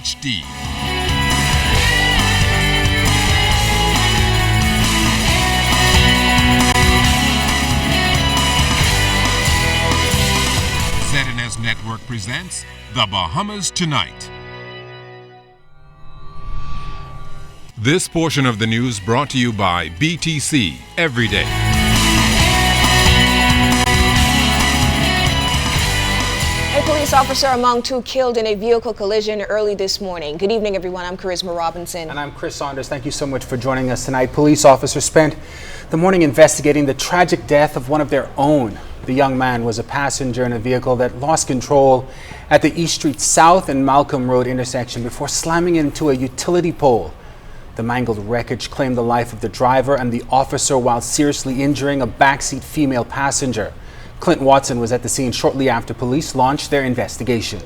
HD. ZNS Network presents The Bahamas Tonight. This portion of the news brought to you by BTC Every Day. A police officer among two killed in a vehicle collision early this morning. Good evening, everyone. I'm Charisma Robinson. And I'm Chris Saunders. Thank you so much for joining us tonight. Police officers spent the morning investigating the tragic death of one of their own. The young man was a passenger in a vehicle that lost control at the East Street South and Malcolm Road intersection before slamming into a utility pole. The mangled wreckage claimed the life of the driver and the officer while seriously injuring a backseat female passenger. Clint Watson was at the scene shortly after police launched their investigation.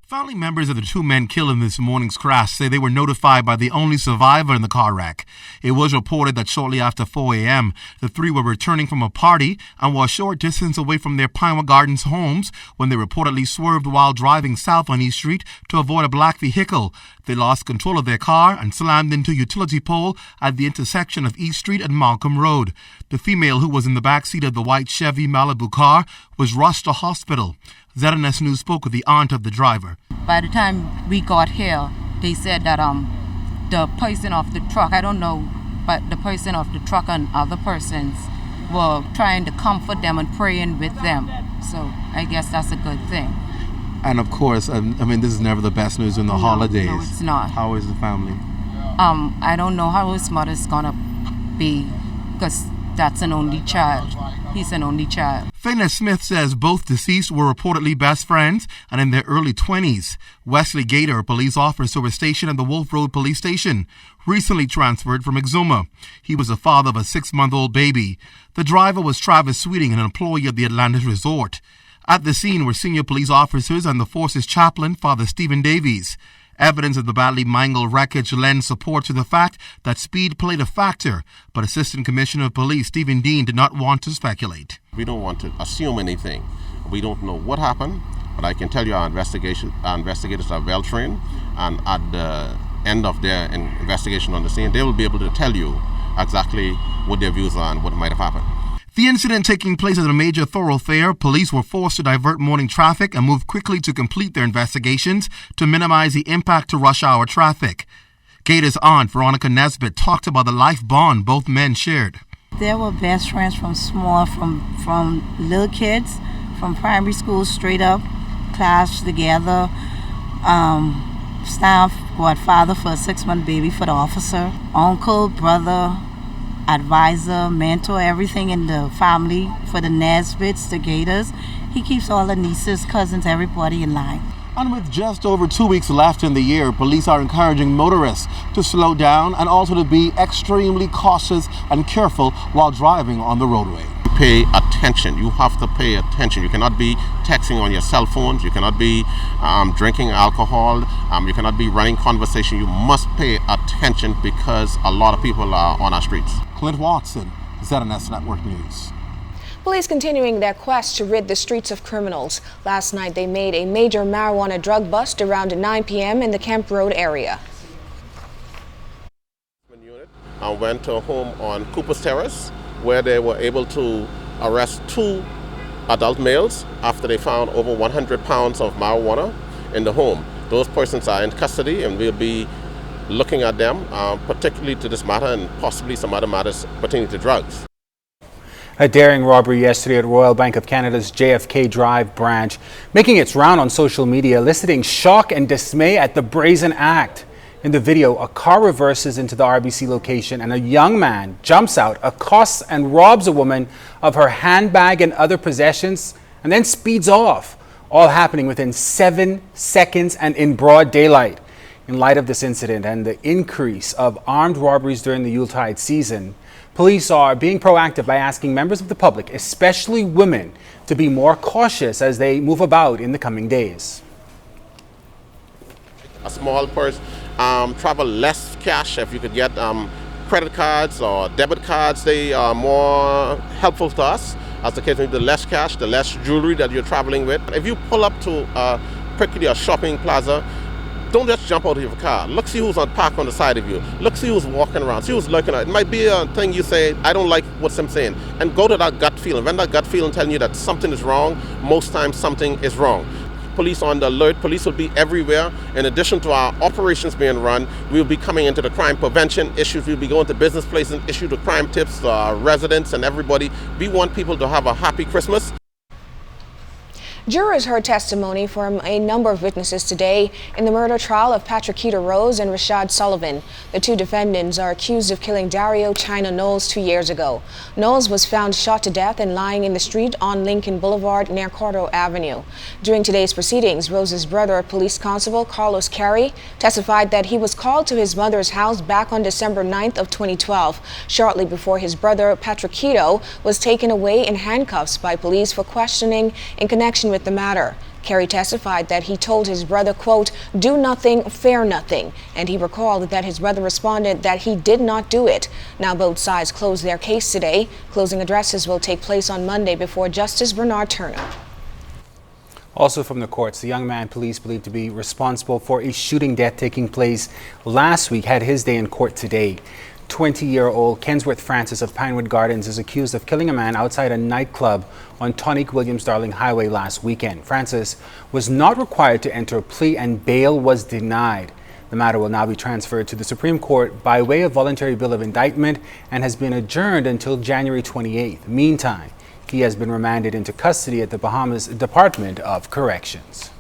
Family members of the two men killed in this morning's crash say they were notified by the only survivor in the car wreck. It was reported that shortly after 4 a.m., the three were returning from a party and were a short distance away from their Pinewood Gardens homes when they reportedly swerved while driving south on East Street to avoid a black vehicle. They lost control of their car and slammed into a utility pole at the intersection of East Street and Malcolm Road. The female who was in the backseat of the white Chevy Malibu car was rushed to hospital. ZNS News spoke with the aunt of the driver. By the time we got here, they said that the person of the truck, I don't know, but the person of the truck and other persons were trying to comfort them and praying with them. So I guess that's a good thing. And of course, I mean, this is never the best news in the holidays. No, it's not. How is the family? I don't know how his mother's gonna be, because that's an only child. He's an only child. Fayna Smith says both deceased were reportedly best friends and in their early 20s. Wesley Gator, a police officer, was stationed at the Wolf Road Police Station, recently transferred from Exuma. He was the father of a 6-month-old baby. The driver was Travis Sweeting, an employee of the Atlantis Resort. At the scene were senior police officers and the force's chaplain, Father Stephen Davies. Evidence of the badly mangled wreckage lends support to the fact that speed played a factor, but Assistant Commissioner of Police Stephen Dean did not want to speculate. We don't want to assume anything. We don't know what happened, but I can tell you our investigators are well trained, and at the end of their investigation on the scene, they will be able to tell you exactly what their views are and what might have happened. The incident taking place at a major thoroughfare, police were forced to divert morning traffic and move quickly to complete their investigations to minimize the impact to rush hour traffic. Gator's aunt, Veronica Nesbitt, talked about the life bond both men shared. They were best friends from little kids, from primary school straight up, class together, staff, godfather for a 6-month baby for the officer, uncle, brother, advisor, mentor, everything in the family for the Nesbitts, the Gators. He keeps all the nieces, cousins, everybody in line. And with just over 2 weeks left in the year, police are encouraging motorists to slow down and also to be extremely cautious and careful while driving on the roadway. Pay attention. You have to pay attention. You cannot be texting on your cell phones. You cannot be drinking alcohol. You cannot be running conversation. You must pay attention because a lot of people are on our streets. Clint Watson, ZNS Network News. Police continuing their quest to rid the streets of criminals. Last night they made a major marijuana drug bust around 9 p.m. in the Kemp Road area. I went to a home on Cooper's Terrace where they were able to arrest 2 adult males after they found over 100 pounds of marijuana in the home. Those persons are in custody and we'll be looking at them, particularly to this matter and possibly some other matters pertaining to drugs. A daring robbery yesterday at Royal Bank of Canada's JFK Drive branch, making its round on social media, eliciting shock and dismay at the brazen act. In the video, a car reverses into the RBC location and a young man jumps out, accosts and robs a woman of her handbag and other possessions, and then speeds off, all happening within 7 seconds and in broad daylight. In light of this incident and the increase of armed robberies during the Yuletide season, police are being proactive by asking members of the public, especially women, to be more cautious as they move about in the coming days. A small person, travel less cash. If you could get credit cards or debit cards, they are more helpful to us. As the case may be, the less cash, the less jewelry that you're traveling with. If you pull up to particularly a shopping plaza, Don't just jump out of your car. Look, see who's parked on the side of you. Look, see who's walking around. See who's looking at. It might be a thing you say, I don't like what I'm saying. And go to that gut feeling. When that gut feeling telling you that something is wrong, most times something is wrong. Police on the alert. Police will be everywhere. In addition to our operations being run, we'll be coming into the crime prevention issues. We'll be going to business places and issue the crime tips to our residents and everybody. We want people to have a happy Christmas. Jurors heard testimony from a number of witnesses today in the murder trial of Patrick Keita Rose and Rashad Sullivan. The two defendants are accused of killing Dario China Knowles 2 years ago. Knowles was found shot to death and lying in the street on Lincoln Boulevard near Cordo Avenue. During today's proceedings, Rose's brother, Police Constable Carlos Carey, testified that he was called to his mother's house back on December 9th of 2012, shortly before his brother, Patrick Keita, was taken away in handcuffs by police for questioning in connection with the matter. Carey testified that he told his brother, quote, "Do nothing, fear nothing," and he recalled that his brother responded that he did not do it. Now both sides closed their case today. Closing addresses will take place on Monday before Justice Bernard Turner. Also from the courts, the young man police believe to be responsible for a shooting death taking place last week had his day in court today. 20-year-old Kensworth Francis of Pinewood Gardens is accused of killing a man outside a nightclub on Tonique Williams-Darling Highway last weekend. Francis was not required to enter a plea and bail was denied. The matter will now be transferred to the Supreme Court by way of voluntary bill of indictment and has been adjourned until January 28th. Meantime, he has been remanded into custody at the Bahamas Department of Corrections.